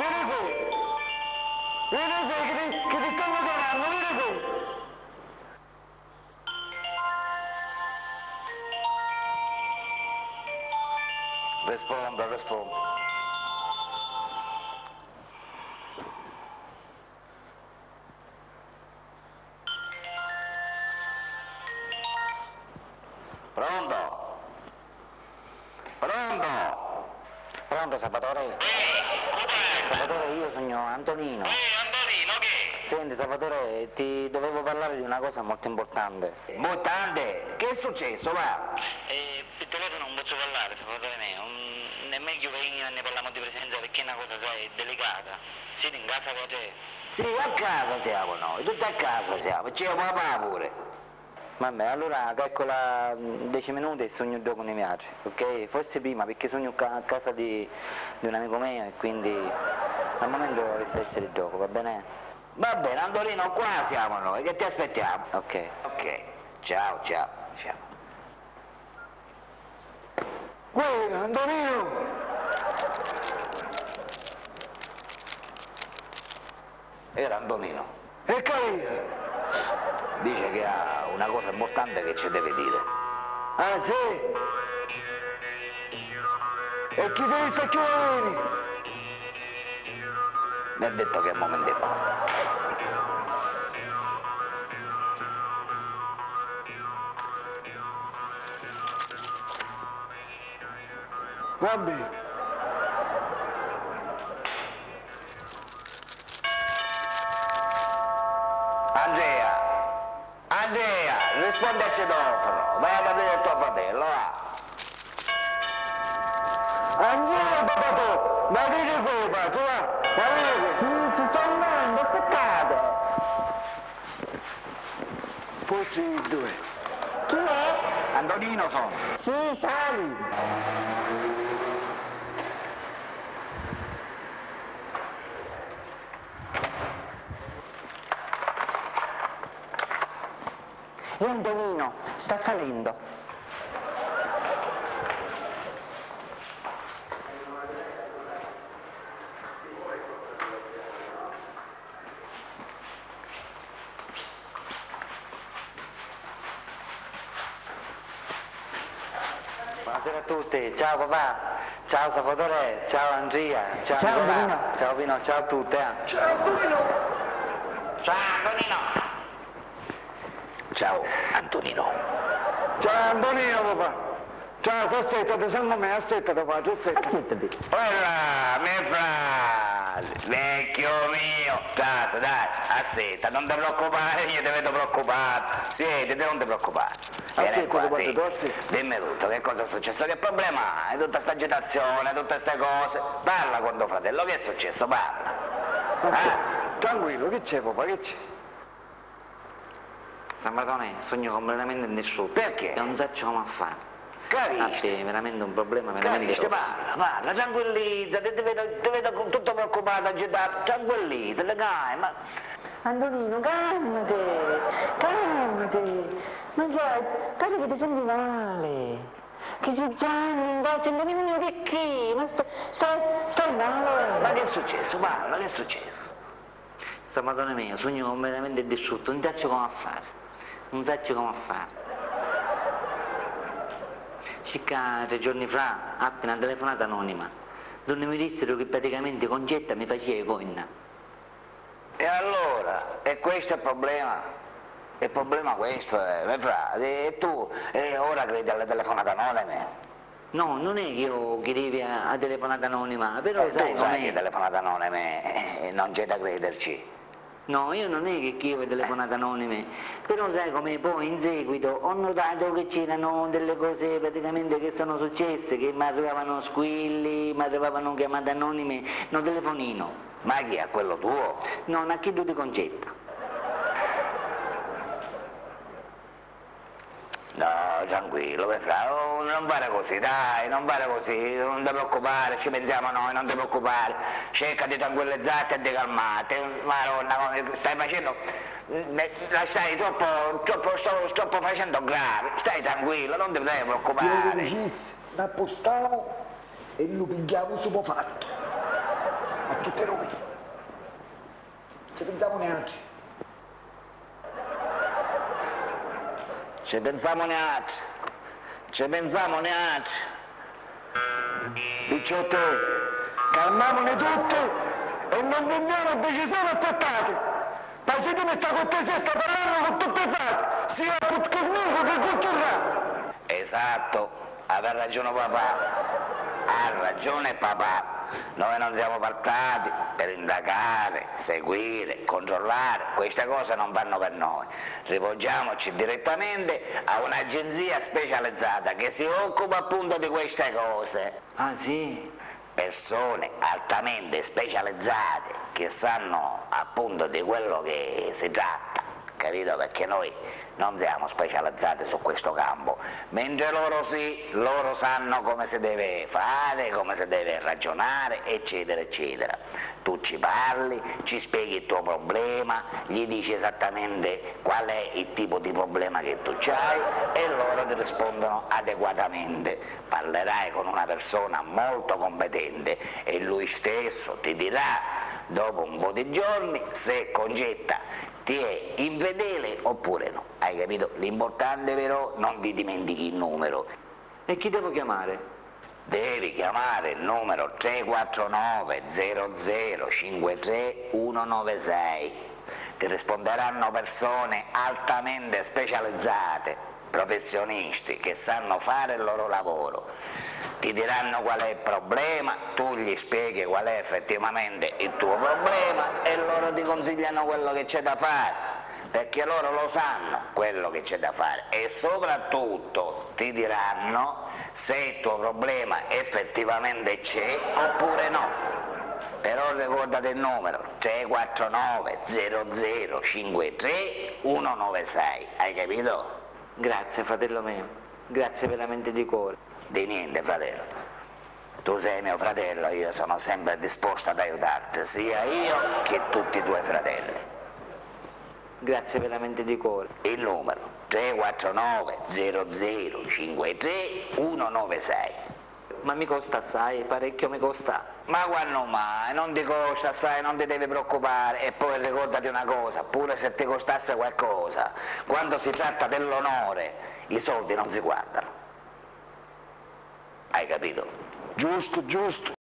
Vieni qui! Vieni qui che ti stanno chiamando, vieni qui! Rispondo, rispondo. Pronto? Pronto? Pronto, Salvatore? Salvatore, io sono Antonino. Antonino, che? Senti, Salvatore, ti dovevo parlare di una cosa molto importante. Importante? Che è successo, va? Per telefono non posso parlare, Salvatore mio. È meglio che ne parliamo di presenza perché è una cosa, sai, delicata. Siete in casa con te? Sì, a casa siamo noi, tutti a casa siamo, c'è papà pure. Vabbè, allora calcola 10 minuti e sogno il gioco ne piace, ok? Forse prima perché sogno a casa di un amico mio e quindi al momento resta essere il gioco, va bene? Va bene, Andorino, qua siamo noi, che ti aspettiamo. Ok. Ok, ciao, ciao, ciao. Guarda, Antonino! Era Antonino. E capito? Dice che ha una cosa importante che ci deve dire. Ah, sì? E chi ti dice che vieni? Mi ha detto che al momento è qua. Va bene. Andrea, rispondi al citofono, vai ad aprire il tuo fratello, va. Andrea, papà, ma vieni qui, tu va? Ma vieni qui. Sì, ci sto andando, aspettate. Forse i due. Chi è? Antonino sono. Sì, sali. E Antonino, sta salendo. Buonasera a tutti, ciao papà, ciao Salvatore, ciao Andrea, ciao Nicolà, ciao Pino, ciao a tutti. Ciao, Antonino. Ciao Antonino. Ciao Antonino. Ciao, Antonino, papà. Ciao, aspettati, secondo me, aspettati, papà, aspettati. Ora, mio frate, vecchio mio, ciao, dai, aspetta, non ti preoccupare, io ti vedo preoccupato. Siediti, non ti preoccupare. Vieni qua, sì. Dimmi tutto, che cosa è successo, che problema hai, tutta sta agitazione, tutte queste cose. Parla con tuo fratello, che è successo, parla. Tranquillo, che c'è, papà, che c'è? Sabatone, sogno completamente distrutto. Perché? Non so come fare. Capisci? È veramente un problema, veramente Capisci, grosso. parla, tranquillizza, ti vedo tutto preoccupato, agitato, tranquillizza, ma... Antonino, calmati, calmati. Ma che è? Pare che ti senti male. Che si Gianni, Antonino, che chi? Ma stai male. Ma che è successo? Parla, che è successo? Sabatone mio, sogno completamente distrutto, non so come fare. Non so come fare. Circa 3 giorni fa, appena telefonata anonima, donne mi dissero che praticamente Concetta mi faceva i coin. E allora? E questo è il problema? Il problema questo è, mio frate, e tu ora credi alle telefonate anonime? No, non è che io chiedevi a telefonata anonima, però tu sai che com'è? telefonate anonime non c'è da crederci. No, io non è che chiedo telefonate anonime, però sai come poi in seguito ho notato che c'erano delle cose praticamente che sono successe, che mi arrivavano squilli, mi arrivavano chiamate anonime, no telefonino. Ma chi è quello tuo? No, a chi tu di Concetta? No, tranquillo, mio frate, non fare così, dai, non fare così, non ti preoccupare, ci pensiamo noi, non ti preoccupare, cerca di tranquillizzarti e di calmarti, Maronna, stai facendo, la stai troppo facendo grave, stai tranquillo, non ti devi Io preoccupare. dicessi, l'appostavo e lo pigliavo subito fatto. tutti noi. Ci pensiamo neanche. Ci pensiamo neanche. Ci pensiamo neanche. Picciotte, calmiamone tutti e non veniamo a decisioni affrettate. Facetemi sta cortesia, sta parlando con tutti i fatti, sia con me che con Turra. Esatto, aveva ragione papà. Ha ragione papà. Noi non siamo partati per indagare, seguire, controllare, queste cose non vanno per noi. Rivolgiamoci direttamente a un'agenzia specializzata che si occupa appunto di queste cose. Ah sì? Persone altamente specializzate che sanno appunto di quello che si tratta, capito? Perché noi non siamo specializzati su questo campo, mentre loro sì, loro sanno come si deve fare, come si deve ragionare, eccetera, eccetera. Tu ci parli, ci spieghi il tuo problema, gli dici esattamente qual è il tipo di problema che tu hai e loro ti rispondono adeguatamente. Parlerai con una persona molto competente e lui stesso ti dirà dopo un po' di giorni se Concetta ti è infedele oppure no, hai capito? L'importante però non ti dimentichi il numero. E chi devo chiamare? Devi chiamare il numero 349 0053 196. Ti risponderanno persone altamente specializzate, professionisti che sanno fare il loro lavoro. Ti diranno qual è il problema, tu gli spieghi qual è effettivamente il tuo problema e loro ti consigliano quello che c'è da fare, perché loro lo sanno quello che c'è da fare e soprattutto ti diranno se il tuo problema effettivamente c'è oppure no. Però ricordate il numero 349 0053 196, hai capito? Grazie fratello mio, grazie veramente di cuore. Di niente fratello, tu sei mio fratello, io sono sempre disposto ad aiutarti, sia io che tutti i tuoi fratelli. Grazie veramente di cuore. Il numero 349 0053 196. Ma mi costa assai, parecchio mi costa. Ma quando mai? Non ti costa assai, non ti devi preoccupare. E poi ricordati una cosa, pure se ti costasse qualcosa, quando si tratta dell'onore, i soldi non si guardano. Hai capito? Giusto, giusto.